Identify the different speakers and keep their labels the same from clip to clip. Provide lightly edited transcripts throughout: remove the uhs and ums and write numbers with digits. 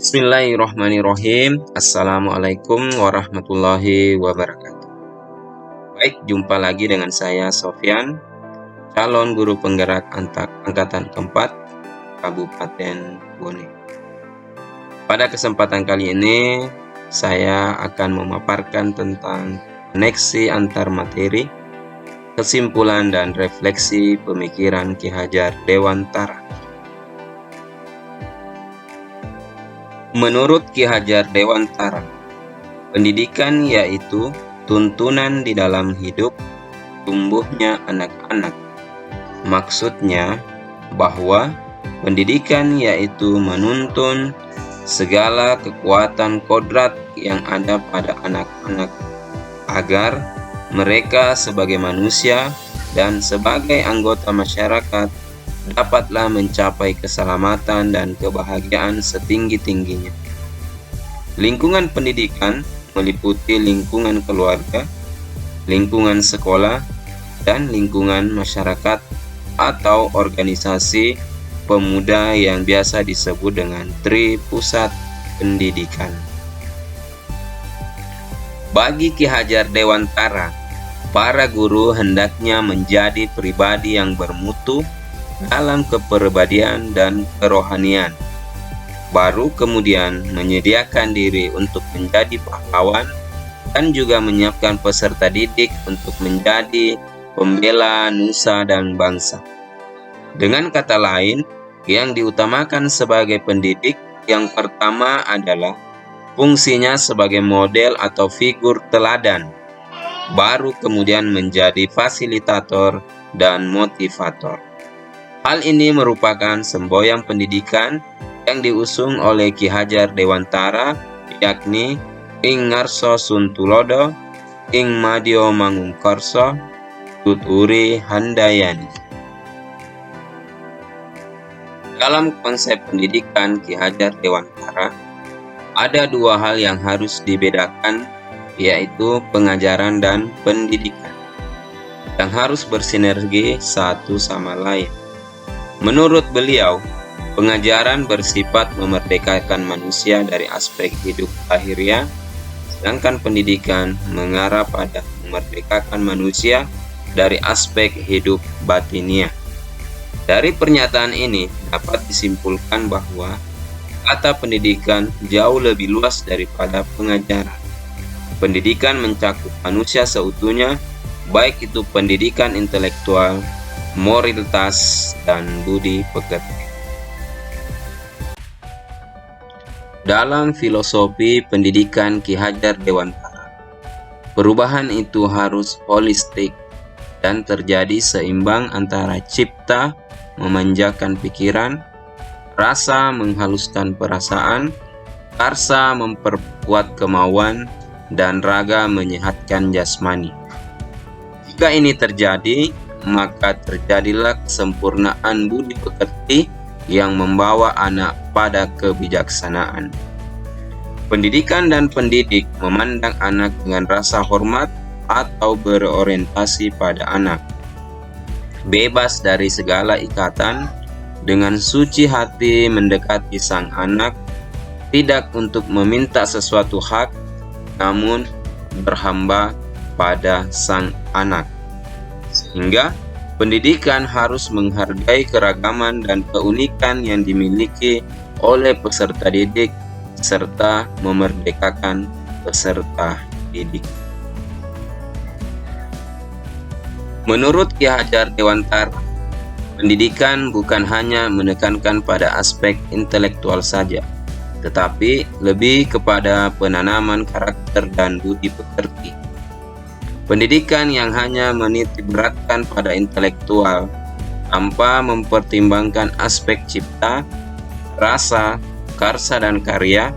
Speaker 1: Bismillahirrahmanirrahim. Assalamualaikum warahmatullahi wabarakatuh. Baik, jumpa lagi dengan saya Sofyan, calon guru penggerak angkatan keempat Kabupaten Bone. Pada kesempatan kali ini, saya akan memaparkan tentang koneksi antar materi, kesimpulan dan refleksi pemikiran Ki Hajar Dewantara. Menurut Ki Hajar Dewantara, pendidikan yaitu tuntunan di dalam hidup tumbuhnya anak-anak. Maksudnya bahwa pendidikan yaitu menuntun segala kekuatan kodrat yang ada pada anak-anak agar mereka sebagai manusia dan sebagai anggota masyarakat dapatlah mencapai keselamatan dan kebahagiaan setinggi-tingginya. Lingkungan pendidikan meliputi lingkungan keluarga, lingkungan sekolah, dan lingkungan masyarakat atau organisasi pemuda yang biasa disebut dengan Tri Pusat Pendidikan. Bagi Ki Hajar Dewantara, para guru hendaknya menjadi pribadi yang bermutu dalam kepribadian dan kerohanian, baru kemudian menyediakan diri untuk menjadi pahlawan dan juga menyiapkan peserta didik untuk menjadi pembela nusa dan bangsa. Dengan kata lain, yang diutamakan sebagai pendidik yang pertama adalah fungsinya sebagai model atau figur teladan, baru kemudian menjadi fasilitator dan motivator. Hal ini merupakan semboyan pendidikan yang diusung oleh Ki Hajar Dewantara, yakni ing ngarso suntulodo, ing madyo mangungkarso, tuturi handayani. Dalam konsep pendidikan Ki Hajar Dewantara, ada dua hal yang harus dibedakan, yaitu pengajaran dan pendidikan, yang harus bersinergi satu sama lain. Menurut beliau, pengajaran bersifat memerdekakan manusia dari aspek hidup lahiriah, sedangkan pendidikan mengarah pada memerdekakan manusia dari aspek hidup batiniah. Dari pernyataan ini dapat disimpulkan bahwa kata pendidikan jauh lebih luas daripada pengajaran. Pendidikan mencakup manusia seutuhnya, baik itu pendidikan intelektual, moralitas, dan budi pekerti. Dalam filosofi pendidikan Ki Hajar Dewantara, perubahan itu harus holistik dan terjadi seimbang antara cipta memanjakan pikiran, rasa menghaluskan perasaan, karsa memperkuat kemauan, dan raga menyehatkan jasmani. Jika ini terjadi, maka terjadilah kesempurnaan budi pekerti yang membawa anak pada kebijaksanaan. Pendidikan dan pendidik memandang anak dengan rasa hormat atau berorientasi pada anak, bebas dari segala ikatan, dengan suci hati mendekati sang anak, tidak untuk meminta sesuatu hak, namun berhamba pada sang anak. Sehingga pendidikan harus menghargai keragaman dan keunikan yang dimiliki oleh peserta didik serta memerdekakan peserta didik. Menurut Ki Hajar Dewantara, pendidikan bukan hanya menekankan pada aspek intelektual saja, tetapi lebih kepada penanaman karakter dan budi pekerti. Pendidikan yang hanya menitikberatkan pada intelektual tanpa mempertimbangkan aspek cipta, rasa, karsa, dan karya,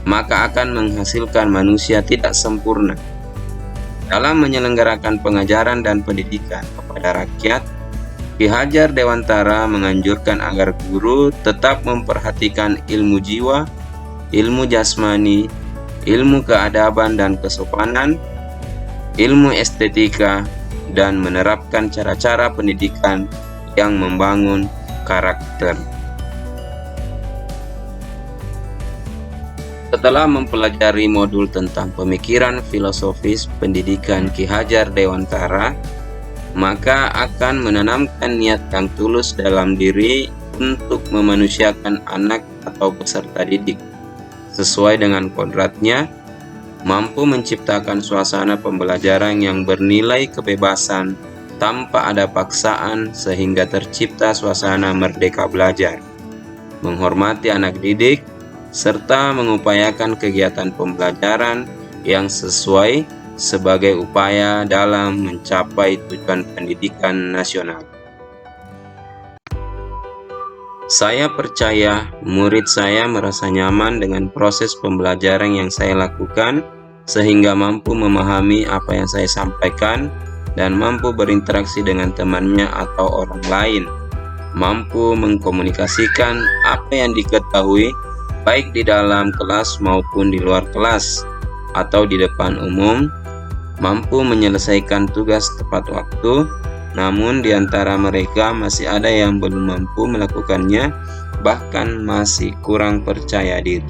Speaker 1: maka akan menghasilkan manusia tidak sempurna. Dalam menyelenggarakan pengajaran dan pendidikan kepada rakyat, Ki Hajar Dewantara menganjurkan agar guru tetap memperhatikan ilmu jiwa, ilmu jasmani, ilmu keadaban dan kesopanan, ilmu estetika, dan menerapkan cara-cara pendidikan yang membangun karakter. Setelah mempelajari modul tentang pemikiran filosofis pendidikan Ki Hajar Dewantara, maka akan menanamkan niat yang tulus dalam diri untuk memanusiakan anak atau peserta didik sesuai dengan kodratnya, mampu menciptakan suasana pembelajaran yang bernilai kebebasan tanpa ada paksaan sehingga tercipta suasana merdeka belajar, menghormati anak didik, serta mengupayakan kegiatan pembelajaran yang sesuai sebagai upaya dalam mencapai tujuan pendidikan nasional. Saya percaya murid saya merasa nyaman dengan proses pembelajaran yang saya lakukan sehingga mampu memahami apa yang saya sampaikan dan mampu berinteraksi dengan temannya atau orang lain, mampu mengkomunikasikan apa yang diketahui baik di dalam kelas maupun di luar kelas atau di depan umum, mampu menyelesaikan tugas tepat waktu. Namun di antara mereka masih ada yang belum mampu melakukannya, bahkan masih kurang percaya diri.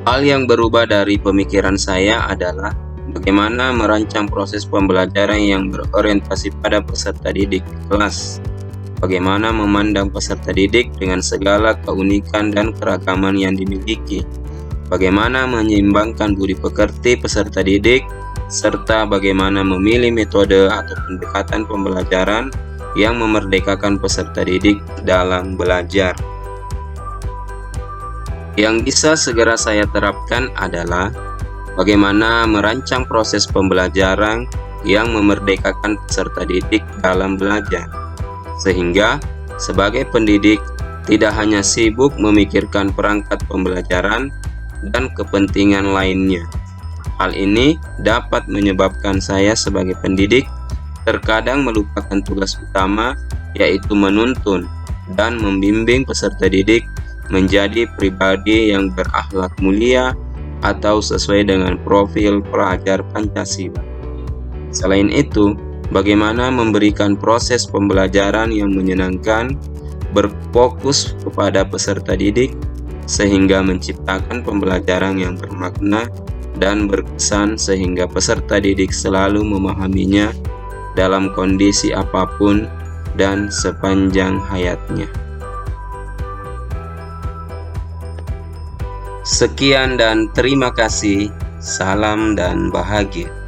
Speaker 1: Hal yang berubah dari pemikiran saya adalah bagaimana merancang proses pembelajaran yang berorientasi pada peserta didik kelas. Bagaimana memandang peserta didik dengan segala keunikan dan keragaman yang dimiliki. Bagaimana menyeimbangkan budi pekerti peserta didik, serta bagaimana memilih metode atau pendekatan pembelajaran yang memerdekakan peserta didik dalam belajar. Yang bisa segera saya terapkan adalah bagaimana merancang proses pembelajaran yang memerdekakan peserta didik dalam belajar, sehingga sebagai pendidik tidak hanya sibuk memikirkan perangkat pembelajaran dan kepentingan lainnya. Hal ini dapat menyebabkan saya sebagai pendidik terkadang melupakan tugas utama, yaitu menuntun dan membimbing peserta didik menjadi pribadi yang berakhlak mulia atau sesuai dengan profil pelajar Pancasila. Selain itu, bagaimana memberikan proses pembelajaran yang menyenangkan, berfokus kepada peserta didik, sehingga menciptakan pembelajaran yang bermakna dan berkesan sehingga peserta didik selalu memahaminya dalam kondisi apapun dan sepanjang hayatnya. Sekian dan terima kasih. Salam dan bahagia.